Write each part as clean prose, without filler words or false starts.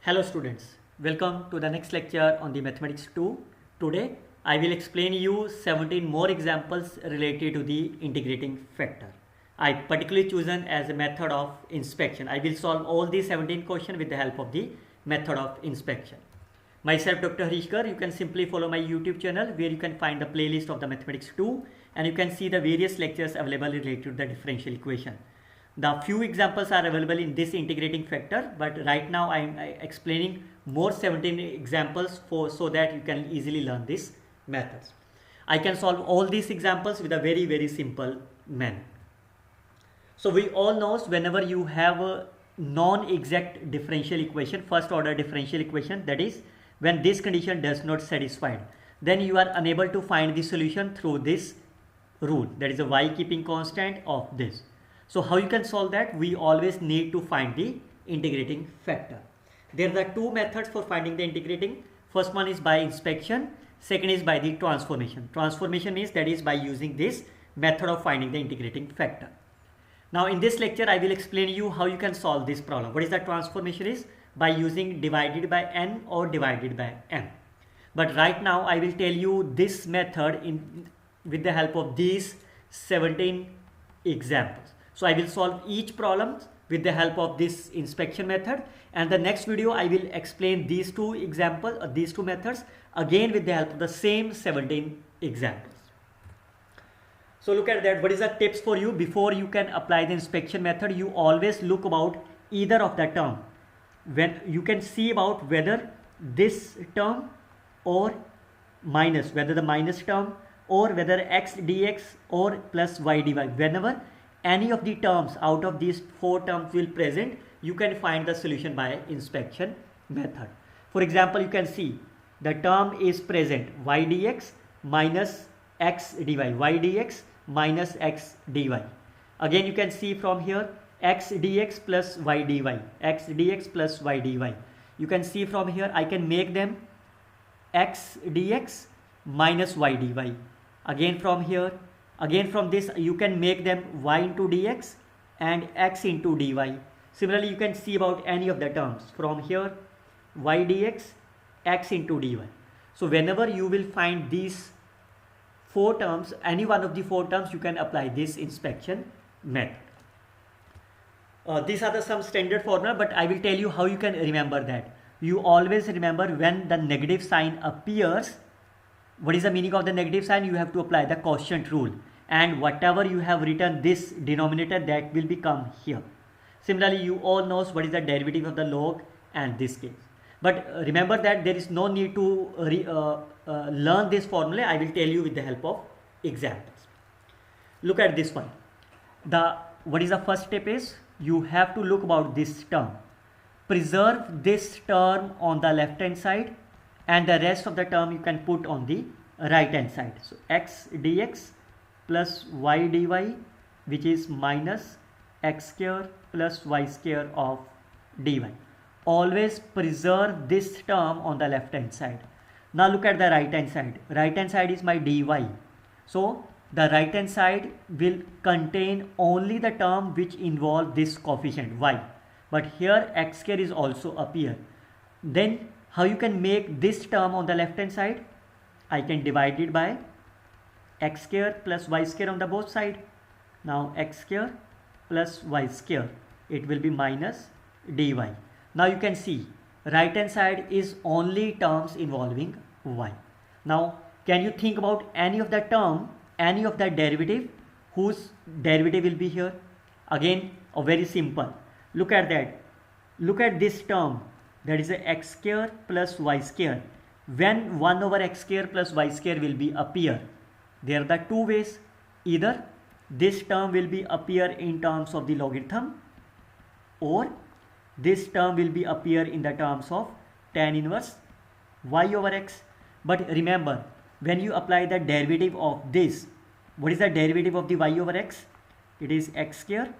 Hello students, welcome to the next lecture on the mathematics 2. Today I will explain you 17 more examples related to the integrating factor. I particularly chosen as a method of inspection. I will solve all these 17 questions with the help of the method of inspection. Myself Dr. Harish Garg. You can simply follow my YouTube channel where you can find the playlist of the mathematics 2 and you can see the various lectures available related to the differential equation. The few examples are available in this integrating factor, but right now I am explaining more 17 examples so that you can easily learn these methods. I can solve all these examples with a very simple manner. So we all know whenever you have a non-exact differential equation, first order differential equation, that is when this condition does not satisfied, then you are unable to find the solution through this rule, that is a y keeping constant of this. So how you can solve that? We always need to find the integrating factor. There are two methods for finding the integrating. First one is by inspection, second is by the transformation. Transformation means that is by using this method of finding the integrating factor. Now in this lecture I will explain you how you can solve this problem. What is the transformation is? By using divided by n or divided by m. But right now I will tell you this method with the help of these 17 examples. So I will solve each problem with the help of this inspection method, and the next video I will explain these two examples, these two methods again with the help of the same 17 examples. So look at that. What is the tips for you? Before you can apply the inspection method, you always look about either of the term. When you can see about whether this term or minus, whether the minus term or whether x dx or plus y dy. Whenever any of the terms out of these four terms will present, you can find the solution by inspection method. For example, you can see the term is present y dx minus x dy, y dx minus x dy. Again you can see from here x dx plus y dy, x dx plus y dy. You can see from here I can make them x dx minus y dy. Again from here, again from this you can make them y into dx and x into dy. Similarly you can see about any of the terms from here y dx, x into dy. So whenever you will find these four terms, any one of the four terms, you can apply this inspection method. These are some standard formula, but I will tell you how you can remember that. You always remember when the negative sign appears. What is the meaning of the negative sign? You have to apply the quotient rule, and whatever you have written this denominator, that will become here. Similarly you all know what is the derivative of the log and this case. But remember that there is no need to learn this formula. I will tell you with the help of examples. Look at this one. What is the first step is you have to look about this term. Preserve this term on the left hand side and the rest of the term you can put on the right hand side. So x dx plus y dy, which is minus x square plus y square of dy. Always preserve this term on the left hand side. Now look at the right hand side. Right hand side is my dy. So the right hand side will contain only the term which involve this coefficient y. But here x square is also appear. Then how you can make this term on the left hand side? I can divide it by x square plus y square on the both side. Now x square plus y square, it will be minus dy. Now you can see right hand side is only terms involving y. Now can you think about any of the term, any of the derivative whose derivative will be here? Again very simple. Look at that. Look at this term, that is a x square plus y square. When 1 over x square plus y square will be appear, there are the two ways. Either this term will be appear in terms of the logarithm, or this term will be appear in the terms of tan inverse y over x. But remember, when you apply the derivative of this, what is the derivative of the y over x? It is x square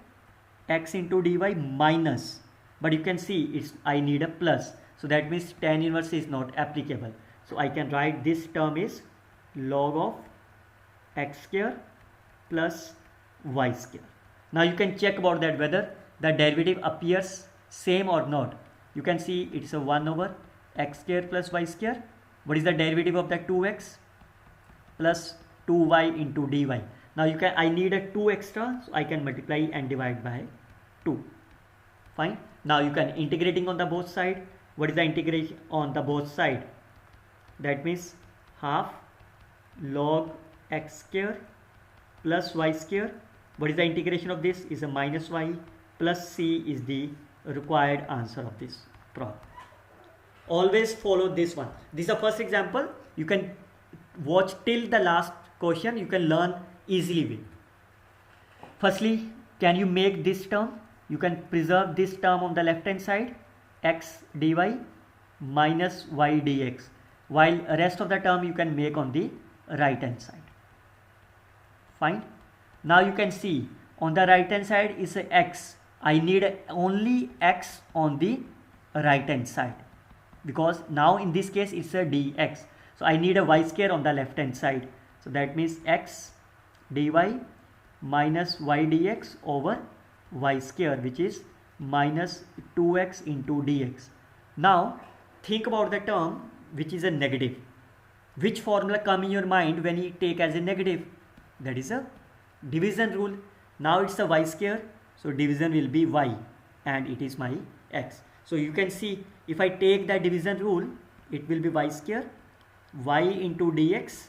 x into dy minus, but you can see I need a plus, so that means tan inverse is not applicable. So I can write this term is log of x square plus y square. Now you can check about that whether the derivative appears same or not. you can see it's a 1 over x square plus y square. What is the derivative of that 2x? Plus 2y into dy. Now I need a 2 extra, so I can multiply and divide by 2. Fine. Now you can integrating on the both side. What is the integration on the both side? That means half log x square plus y square. What is the integration of this? Is a minus y plus c is the required answer of this problem. Always follow this one. This is the first example. You can watch till the last question. You can learn easily with. Firstly, can you make this term? You can preserve this term on the left hand side, x dy minus y dx, while rest of the term you can make on the right hand side. Fine. Now you can see on the right hand side is a x. I need only x on the right hand side, because now in this case it's a dx. So I need a y square on the left hand side. So that means x dy minus y dx over y square, which is minus 2x into dx. Now think about the term which is a negative. Which formula come in your mind when you take as a negative? That is a division rule. Now it's a y square, so division will be y and it is my x. So you can see if I take the division rule, it will be y square, y into dx,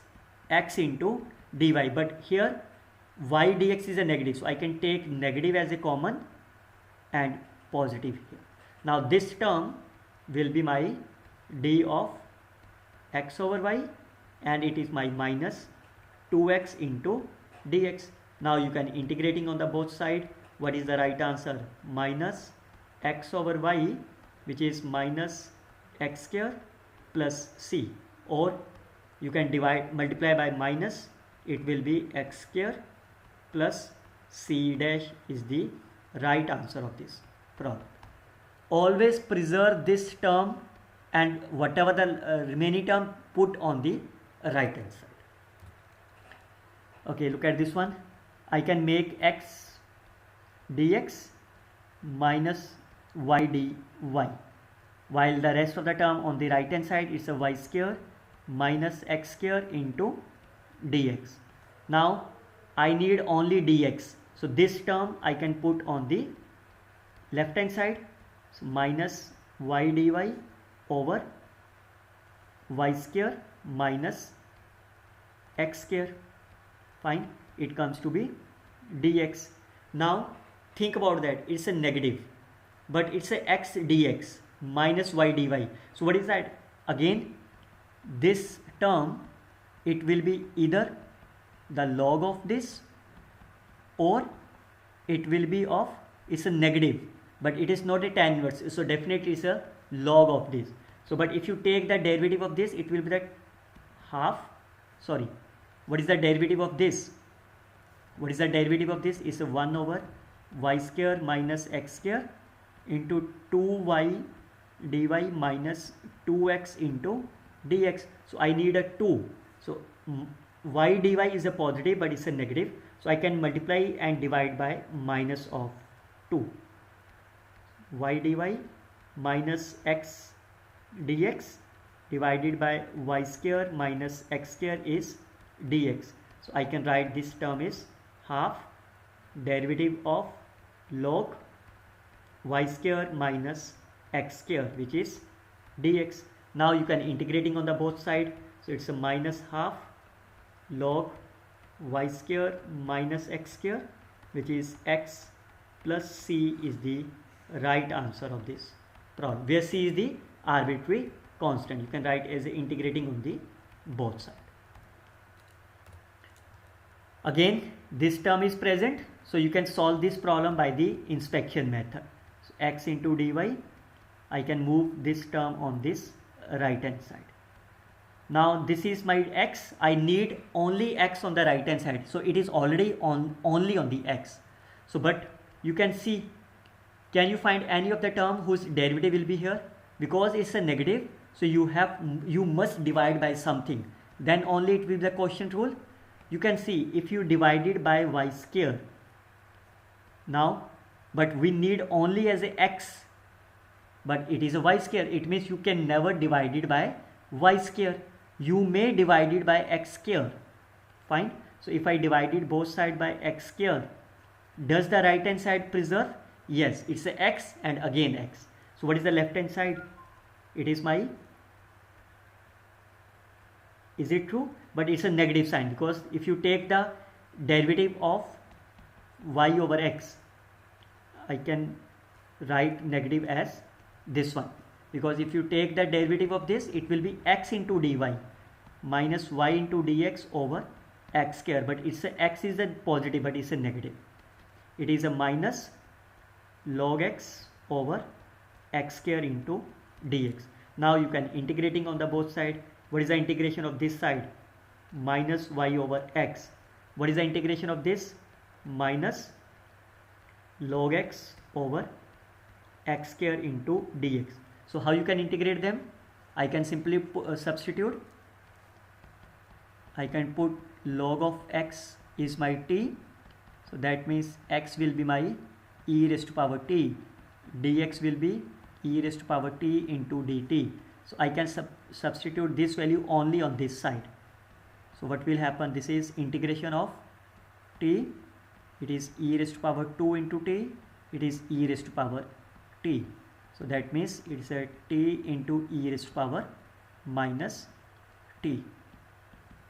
x into dy. But here y dx is a negative, so I can take negative as a common and positive here. Now this term will be my d of x over y, and it is my minus 2x into dx. Now you can integrating on the both side. What is the right answer? Minus x over y, which is minus x square plus c, or you can multiply by minus, it will be x square plus c dash is the right answer of this problem. Always preserve this term and whatever the remaining term put on the right hand side. Okay, look at this one. I can make x dx minus y dy, while the rest of the term on the right hand side is a y square minus x square into dx. Now I need only dx, so this term I can put on the left hand side. So minus y dy over y square minus x square. Fine, it comes to be dx. Now think about that, it's a negative, but it's a x dx minus y dy. So what is that? Again, this term, it will be either the log of this, or it will be of, it's a negative, but it is not a tan inverse, so definitely it's a log of this. So but if you take the derivative of this, it will be that what is the derivative of this? What is the derivative of this? Is a 1 over y square minus x square into 2y dy minus 2x into dx. So I need a 2. So y dy is a positive, but it's a negative, so I can multiply and divide by minus of 2. Y dy minus x dx divided by y square minus x square is dx. So I can write this term is half derivative of log y square minus x square, which is dx. Now you can integrating on the both side, so it's a minus half log y square minus x square, which is x plus c is the right answer of this problem, where c is the arbitrary constant. You can write as integrating on the both side. Again, this term is present, so you can solve this problem by the inspection method. So x into dy, I can move this term on this right hand side. Now this is my x, I need only x on the right hand side, so it is already only on the x. So but you can see, can you find any of the term whose derivative will be here? Because it's a negative, so you must divide by something, then only it will be the quotient rule. You can see if you divide it by y square now, but we need only as a x. but it is a y square. It means you can never divide it by y square. You may divide it by x square. Fine. So if I divide it both sides by x square, does the right hand side preserve? Yes, it's a x and again x. So what is the left hand side? It is my, is it true? But it's a negative sign, because if you take the derivative of y over x, I can write negative as this one, because if you take the derivative of this, it will be x into dy minus y into dx over x square, but it's a x is a positive, but it's a negative. It is a minus log x over x square into dx. Now you can integrating on the both side. What is the integration of this side? Minus y over x. What is the integration of this? Minus log x over x square into dx. So how you can integrate them? I can simply substitute. I can put log of x is my t, so that means x will be my e raised to power t, dx will be e raised to power t into dt. So I can substitute this value only on this side. So what will happen? This is integration of t, it is e raised to power 2 into t, it is e raised to power t. So that means it's a t into e raised to power minus t.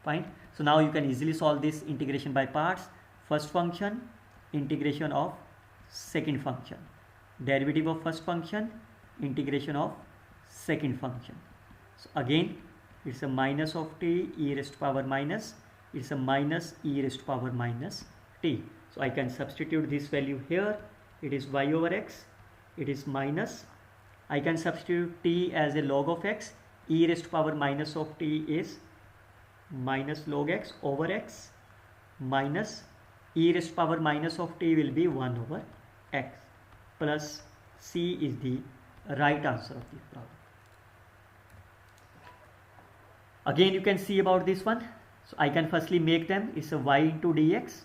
Fine. So now you can easily solve this integration by parts. First function, integration of second function, derivative of first function, integration of second function. So again it's a minus of t e raised to power minus, it's a minus e raised to power minus t. So I can substitute this value here. It is y over x, it is minus, I can substitute t as a log of x, e raised to power minus of t is minus log x over x, minus e raised to power minus of t will be 1 over x, plus C is the right answer of the problem. Again you can see about this one. So I can firstly make them, it's a y into dx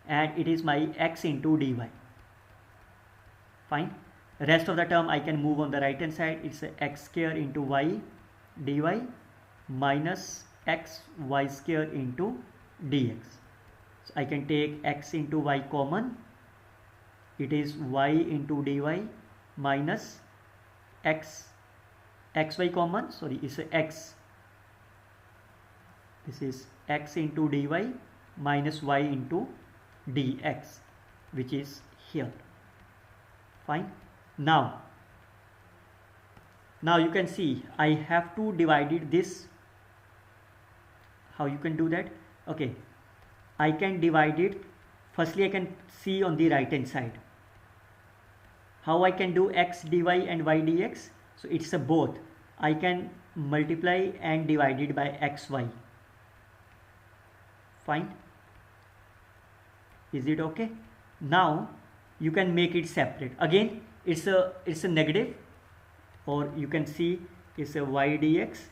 and it is my x into dy. Fine. Rest of the term I can move on the right hand side. It's a x square into y dy minus x y square into dx. So I can take x into y common, it is y into dy minus xy common, sorry, it's a x, this is x into dy minus y into dx, which is here. Fine. Now you can see I have to divide this. How you can do that? Okay, I can divide it. Firstly I can see on the right hand side how I can do x dy and y dx. So it's a both, I can multiply and divide it by xy. Fine. Is it okay? Now you can make it separate. Again it's a negative, or you can see it's a y dx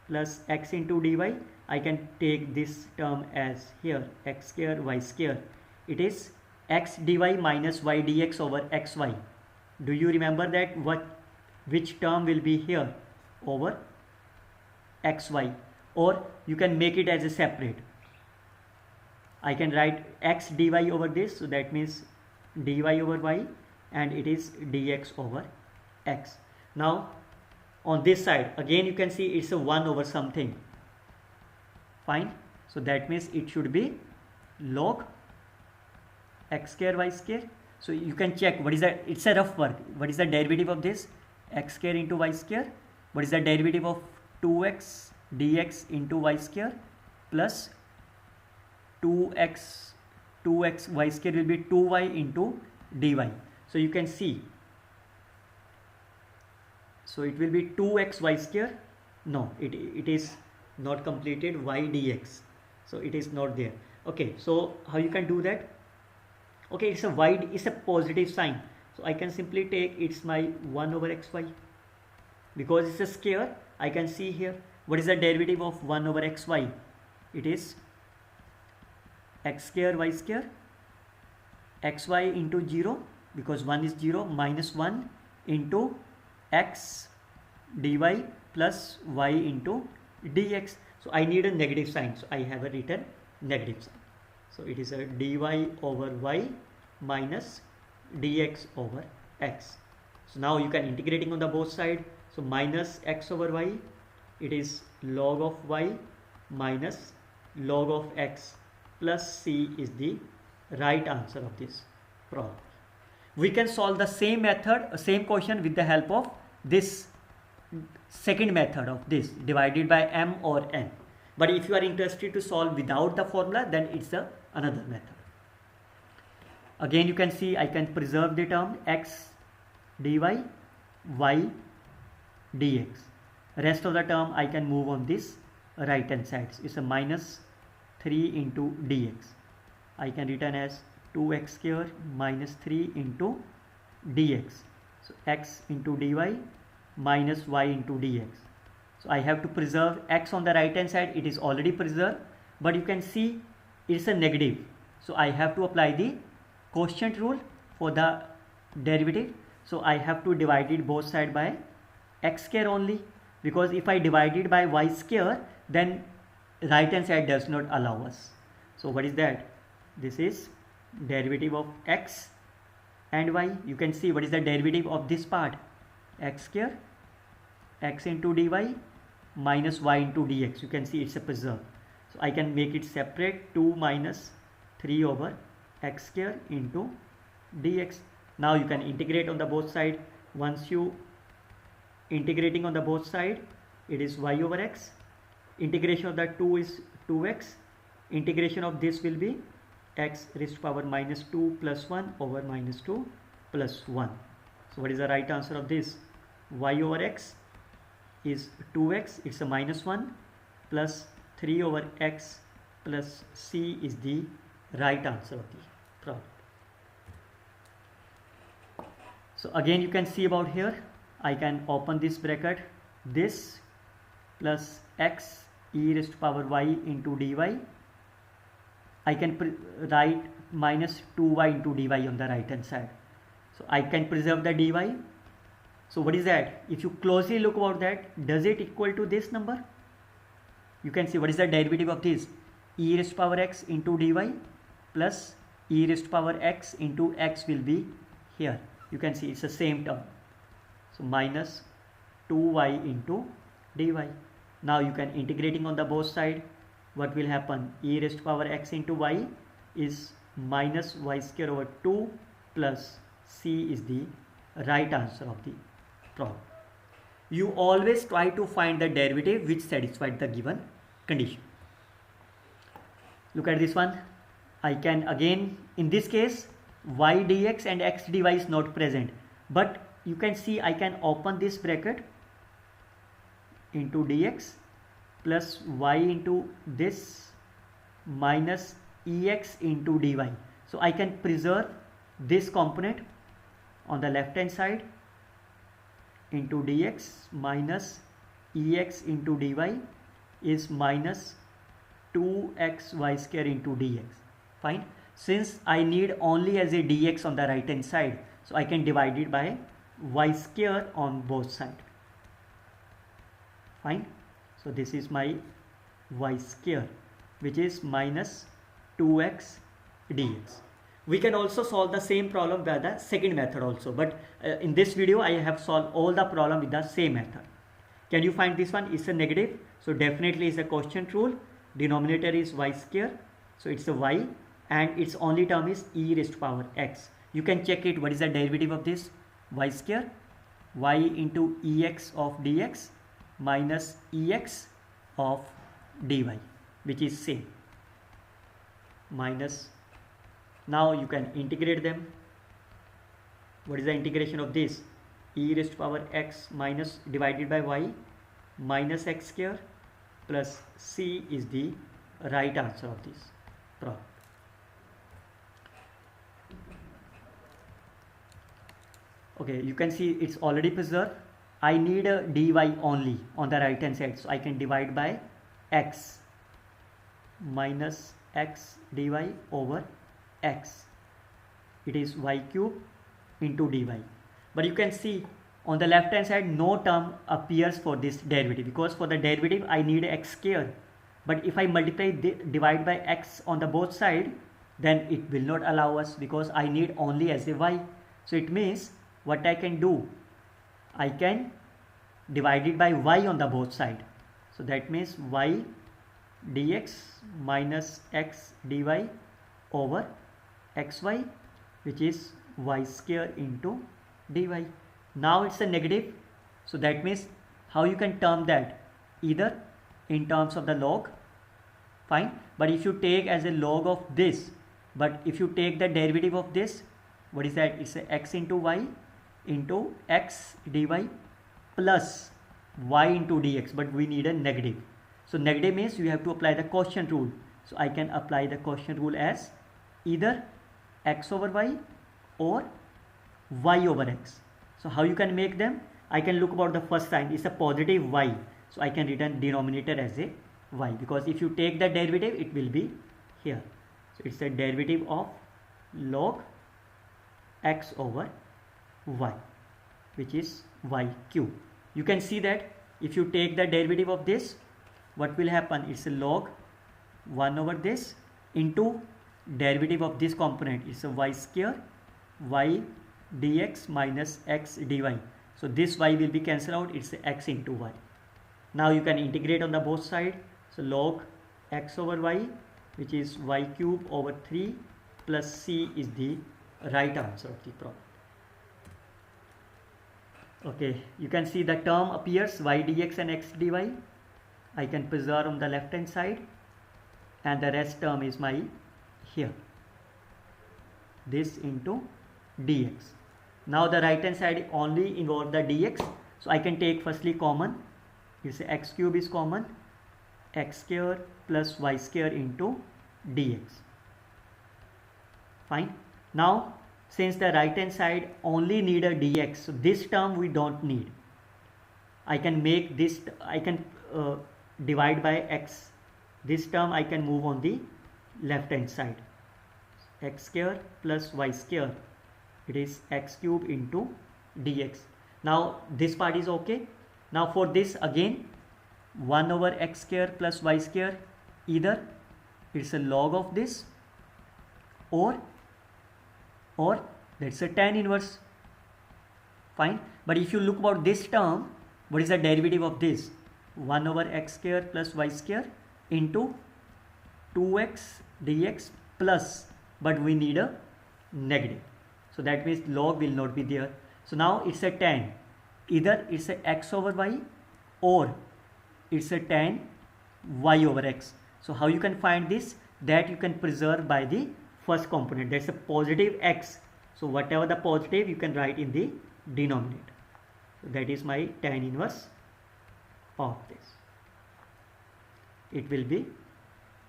plus x into dy. I can take this term as here x square y square. It is x dy minus y dx over xy. Do you remember that which term will be here over xy? Or you can make it as a separate. I can write x dy over this, so that means dy over y, and it is dx over x. Now on this side again you can see it's a 1 over something. Fine. So that means it should be log x square y square. So you can check what is that, it's a rough work. What is the derivative of this? X square into y square. What is the derivative of 2x dx into y square plus 2x y square will be 2y into dy. So you can see, so it will be 2x y square. No, it is not completed, y dx, so it is not there. Okay, so how you can do that? Okay, it's a positive sign, so I can simply take it's my 1 over xy, because it's a square. I can see here what is the derivative of 1 over xy. It is x square y square, xy into 0, because 1 is 0, minus 1 into x dy plus y into dx. So I need a negative sign, so I have a written negative sign. So it is a dy over y minus dx over x. So now you can integrating on the both side. So minus x over y, it is log of y minus log of x plus c is the right answer of this problem. We can solve the same method, same question with the help of this second method of this divided by m or n. But if you are interested to solve without the formula, then it's another method. Again, you can see I can preserve the term x dy y dx. Rest of the term I can move on this right hand side. It's a minus 3 into dx. I can written as 2x square minus 3 into dx. So x into dy minus y into dx. So I have to preserve x on the right hand side. It is already preserved, but you can see it's a negative. So I have to apply the quotient rule for the derivative. So I have to divide it both side by x square only, because if I divide it by y square, then right hand side does not allow us. So what is that? This is derivative of x and y. You can see what is the derivative of this part, x square, x into dy minus y into dx. You can see it's a preserve. So I can make it separate, 2 minus 3 over x square into dx. Now you can integrate on the both side. Once you integrating on the both side, it is y over x. Integration of the 2 is 2x. Integration of this will be x raised to power minus 2 plus 1 over minus 2 plus 1. So what is the right answer of this? Y over x is 2x, it's a minus 1, plus 3 over x plus c is the right answer of the problem. So again you can see about here, I can open this bracket, this plus x e raised to power y into dy. I can write minus 2y into dy on the right hand side. So I can preserve the dy. So what is that? If you closely look about that, does it equal to this number? You can see what is the derivative of this, e raised to power x into dy plus e raised to power x into x will be here. You can see it's the same term. So minus 2y into dy. Now you can integrating on the both side. What will happen? E raised to power x into y is minus y square over 2 plus c is the right answer of the problem. You always try to find the derivative which satisfies the given condition. Look at this one. I can again, in this case, y dx and x dy is not present, but you can see I can open this bracket into dx plus y into this minus ex into dy. So I can preserve this component on the left hand side into dx minus ex into dy is minus 2xy square into dx. Fine. Since I need only as a dx on the right hand side, so I can divide it by y square on both sides. Fine. So this is my y square, which is minus 2x dx. We can also solve the same problem by the second method also, but in this video I have solved all the problem with the same method. Can you find this one? It's a negative, so definitely is a quotient rule. Denominator is y square, so it's a y, and its only term is e raised to power x. You can check it. What is the derivative of this? Y square, y into ex of dx minus ex of dy, which is same, minus. Now you can integrate them. What is the integration of this? E raised to power x minus divided by y minus x square plus c is the right answer of this problem. Okay, you can see it's already preserved. I need a dy only on the right hand side, so I can divide by x minus x dy over x. It is y cube into dy. But you can see on the left hand side no term appears for this derivative, because for the derivative I need x square. But if I multiply divide by x on the both side, then it will not allow us, because I need only as a y. So it means what I can do, I can divide it by y on the both side. So that means y dx minus x dy over xy, which is y square into dy. Now it's a negative, so that means how you can term that, either in terms of the log, fine, but if you take as a log of this, but if you take the derivative of this, what is that? It's a x into y into x dy plus y into dx, but we need a negative. So negative means you have to apply the quotient rule. So I can apply the quotient rule as either x over y or y over x. So how you can make them? I can look about the first sign, it's a positive y. So I can written denominator as a y, because if you take the derivative, it will be here. So it's a derivative of log x over y, which is y cube. You can see that if you take the derivative of this, what will happen? It's a log 1 over this into derivative of this component. It's a y square y dx minus x dy. So this y will be cancelled out. It's a x into y. Now you can integrate on the both side. So log x over y, which is y cube over 3 plus c is the right answer of the problem. Okay, you can see the term appears y dx and x dy. I can preserve on the left hand side, and the rest term is my here, this into dx. Now the right hand side only involve the dx, so I can take firstly common. It's x cube is common, x square plus y square into dx. Fine. Now since the right hand side only need a dx, so this term we don't need. I can make this, I can divide by x. This term I can move on the left hand side. X square plus y square, it is x cube into dx. Now this part is okay. Now for this again, 1 over x square plus y square, either it's a log of this or that's a tan inverse. Fine. But if you look about this term, what is the derivative of this? 1 over x square plus y square into 2x dx plus, but we need a negative. So that means log will not be there. So now it's a tan. Either it's a x over y or it's a tan y over x. So how you can find this? That you can preserve by the first component. That's a positive x. So whatever the positive, you can write in the denominator. So that is my tan inverse of this. It will be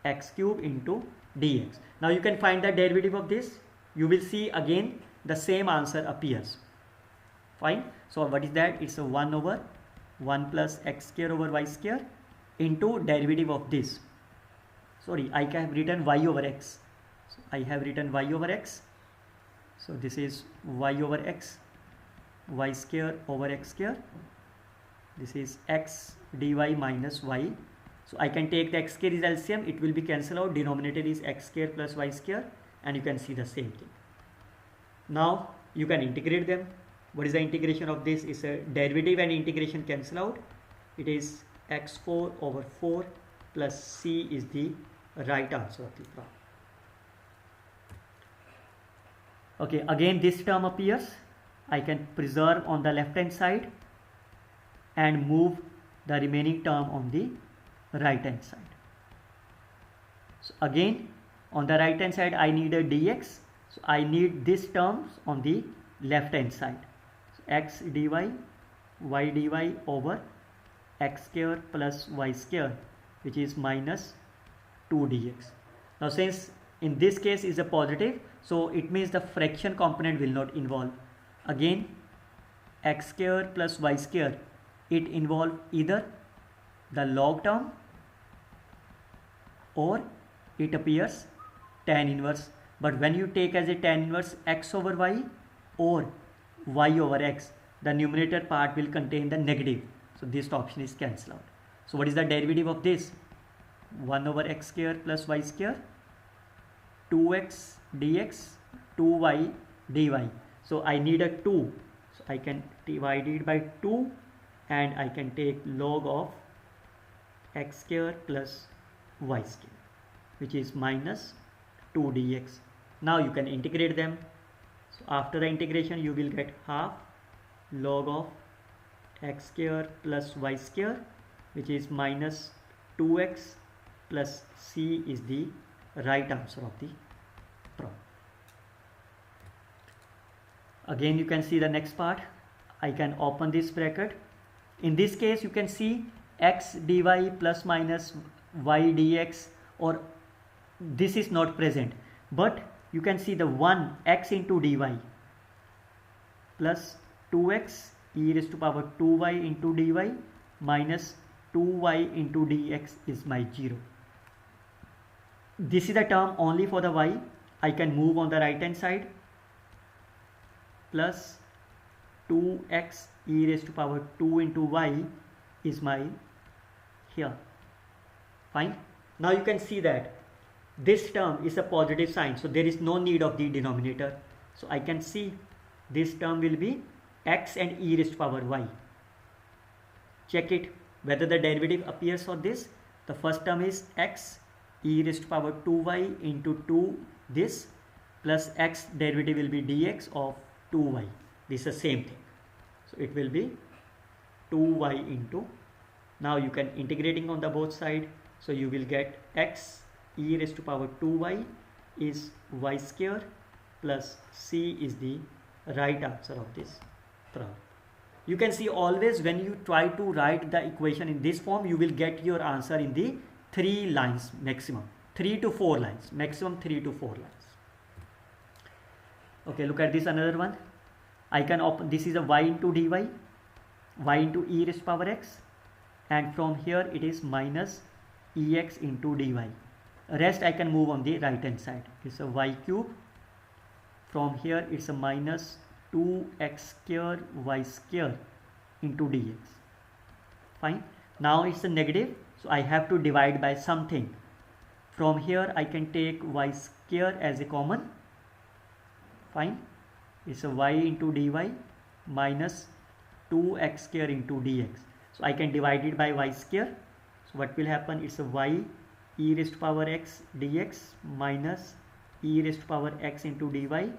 x cube into dx. Now you can find the derivative of this. You will see again the same answer appears. Fine. So what is that? It's a 1 over 1 plus x square over y square into derivative of this. Sorry, I have written y over x. So I have written y over x. So this is y over x, y square over x square. This is x dy minus y. So I can take the x square is LCM, it will be cancelled out. Denominator is x square plus y square, and you can see the same thing. Now you can integrate them. What is the integration of this? Is a derivative and integration cancel out. It is x4 over 4 plus c is the right answer of the problem. Okay, again this term appears. I can preserve on the left hand side and move the remaining term on the right hand side. So again on the right hand side I need a dx. So I need this terms on the left hand side. So x dy, y dy over x square plus y square, which is minus 2 dx. Now since in this case is a positive, so it means the fraction component will not involve. Again x square plus y square, it involve either the log term or it appears tan inverse. But when you take as a tan inverse x over y or y over x, the numerator part will contain the negative. So this option is cancelled out. So what is the derivative of this? 1 over x square plus y square, 2x dx, 2y dy. So I need a 2. So I can divide it by 2 and I can take log of x square plus y square, which is minus 2 dx. Now you can integrate them. So after the integration you will get half log of x square plus y square, which is minus 2x plus c is the right answer of the problem. Again you can see the next part. I can open this bracket. In this case you can see x dy plus minus y dx, or this is not present, but you can see the 1 x into dy plus 2x e raised to power 2y into dy minus 2y into dx is my 0. This is the term only for the y. I can move on the right hand side, plus 2x e raised to power 2 into y is my here. Fine. Now you can see that this term is a positive sign, so there is no need of the denominator. So I can see this term will be x and e raised to power y. Check it whether the derivative appears for this. The first term is x e raised to power 2y into 2 this, plus x derivative will be dx of 2y. This is the same thing. So it will be 2y into, now you can integrating on the both side. So you will get x e raised to power 2y is y square plus c is the right answer of this problem. You can see always when you try to write the equation in this form, you will get your answer in the 3 lines maximum, 3 to 4 lines, maximum 3 to 4 lines. Okay, look at this another one. I can open, this is a y into dy, y into e raised to power x, and from here it is minus ex into dy. Rest I can move on the right hand side. It's a y cube. From here it's a minus 2x square y square into dx. Fine. Now it's a negative, so I have to divide by something. From here I can take y square as a common. Fine. It's a y into dy minus 2x square into dx. So I can divide it by y square. So what will happen? It's a y e raised to power x dx minus e raised to power x into dy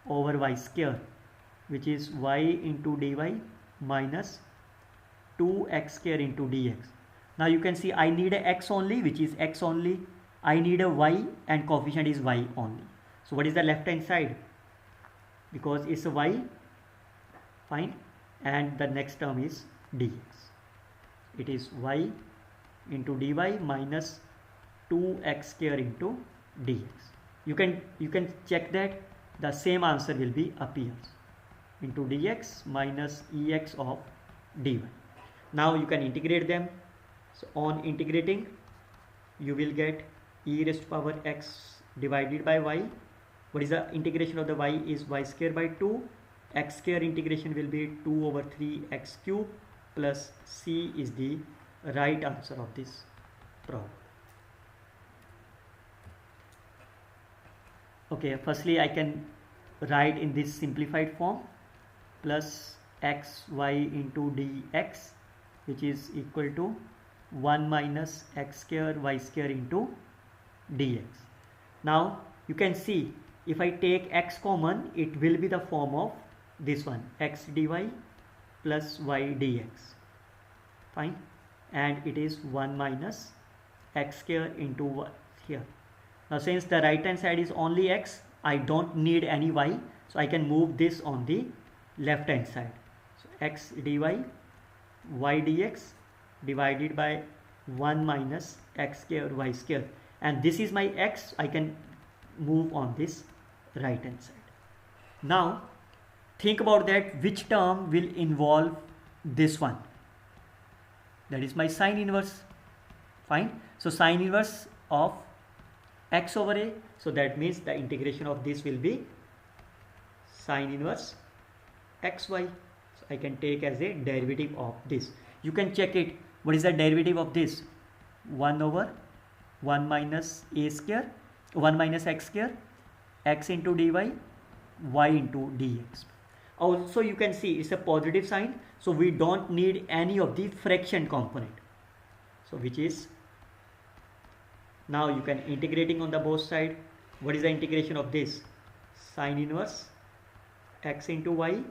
over y square, which is y into dy minus 2x square into dx. Now you can see I need a x only, which is x only. I need a y and coefficient is y only. So what is the left hand side? Because it's a y, fine, and the next term is dx. It is y into dy minus 2x square into dx. You can check that the same answer will be appears into dx minus ex of dy. Now you can integrate them. So on integrating you will get e raised to power x divided by y. What is the integration of the y is y square by 2. X square integration will be 2 over 3 x cube plus c is the right answer of this problem. Okay, firstly I can write in this simplified form, plus xy into dx, which is equal to 1 minus x square y square into dx. Now you can see if I take x common, it will be the form of this one, x dy plus y dx. Fine. And it is 1 minus x square into y here. Now since the right hand side is only x, I don't need any y, so I can move this on the left hand side. So x dy y dx divided by 1 minus x square y square, and this is my x. I can move on this right hand side. Now think about that, which term will involve this one? That is my sine inverse. Fine. So sine inverse of x over a, so that means the integration of this will be sine inverse xy. So I can take as a derivative of this. You can check it. What is the derivative of this? 1 over 1 minus a square, 1 minus x square, x into dy, y into dx. Also you can see it's a positive sign, so we don't need any of the fraction component. So which is, now you can integrating on the both side. What is the integration of this? Sine inverse x into y,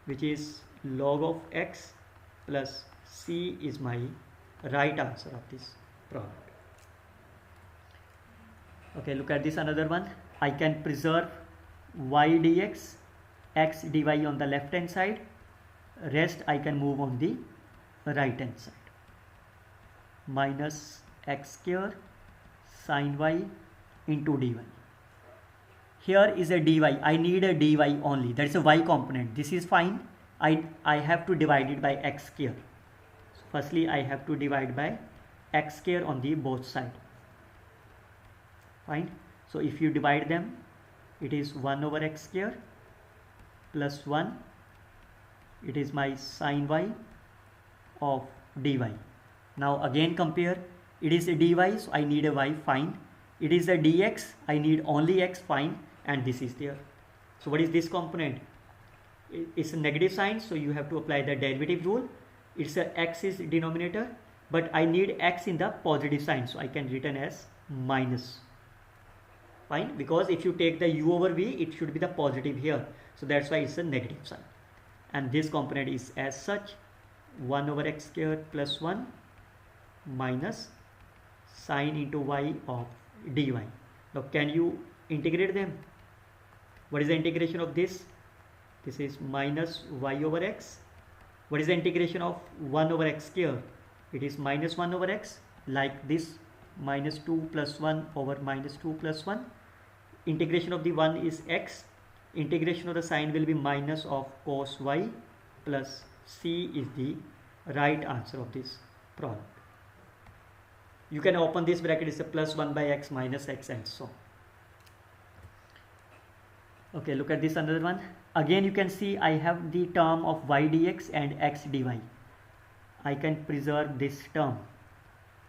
which is log of x, plus c is my right answer of this problem. Okay, look at this another one. I can preserve y dx, x dy on the left hand side, rest I can move on the right hand side. Minus x square sine y into dy. Here is a dy, I need a dy only, that is a y component. This is fine. I have to divide it by x square. So firstly I have to divide by x square on the both side. Fine. So if you divide them, it is 1 over x square plus 1, it is my sine y of dy. Now again compare, it is a dy, so I need a y, fine. It is a dx, I need only x, fine, and this is there. So what is this component? It's a negative sign, so you have to apply the derivative rule. It's a x is denominator, but I need x in the positive sign, so I can written as minus. Fine, because if you take the u over v, it should be the positive here, so that's why it's a negative sign. And this component is as such, 1 over x square plus 1 minus sine into y of dy. Now can you integrate them? What is the integration of this? This is minus y over x. What is the integration of 1 over x square? It is minus 1 over x, like this, minus 2 plus 1 over minus 2 plus 1. Integration of the 1 is x. Integration of the sign will be minus of cos y, plus c is the right answer of this problem. You can open this bracket, is a plus 1 by x minus x and so on. Okay, look at this another one. Again you can see I have the term of y dx and x dy. I can preserve this term,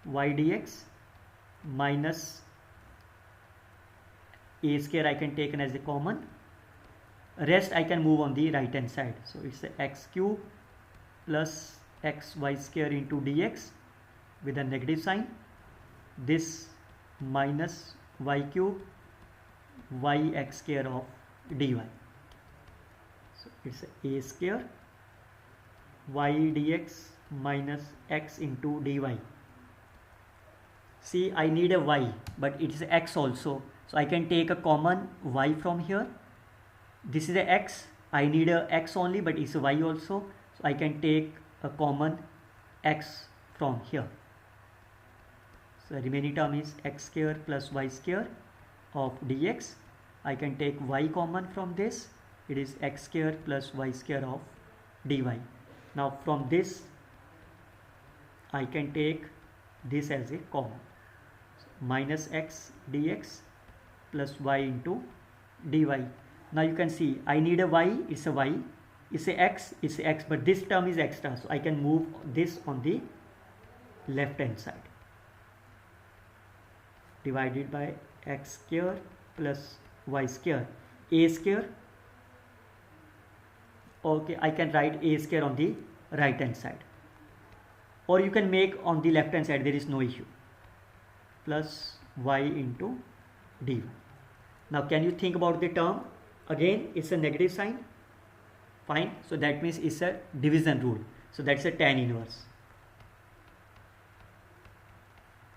y dx minus a square I can take as a common, rest I can move on the right hand side. So it's a x cube plus xy square into dx with a negative sign, this minus y cube yx square of dy. So it's a square y dx minus x into dy. See, I need a y, but it is x also, so I can take a common y from here. This is a x, I need a x only, but it's a y also, so I can take a common x from here. So the remaining term is x square plus y square of dx. I can take y common from this, it is x square plus y square of dy. Now from this I can take this as a common, so minus x dx plus y into dy. Now you can see I need a y, it's a y, it's a x, but this term is extra, so I can move this on the left hand side, divided by x square plus y square, a square. Okay, I can write a square on the right hand side, or you can make on the left hand side, there is no issue, plus y into dy. Now can you think about the term? Again it's a negative sign, fine, so that means it's a division rule, so that's a tan inverse.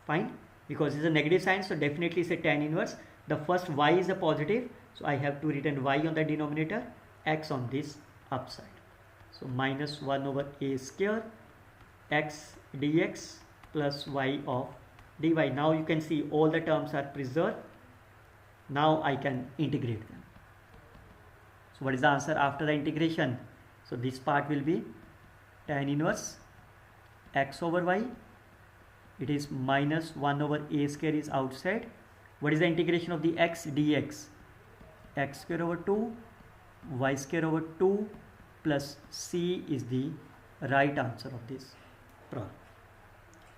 Fine, because it's a negative sign, so definitely it's a tan inverse. The first y is a positive, so I have to written y on the denominator, x on this upside. So minus 1 over a square x dx plus y of dy. Now you can see all the terms are preserved. Now I can integrate them. So what is the answer after the integration? So this part will be tan inverse x over y. It is minus 1 over a square is outside. What is the integration of the x dx? X square over 2, y square over 2 plus C is the right answer of this problem.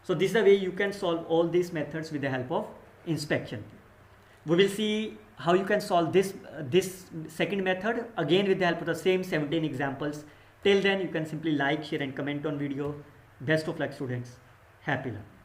So this is the way you can solve all these methods with the help of inspection. We will see how you can solve this second method again with the help of the same 17 examples. Till then, you can simply like, share and comment on video. Best of luck, students. Happy learning.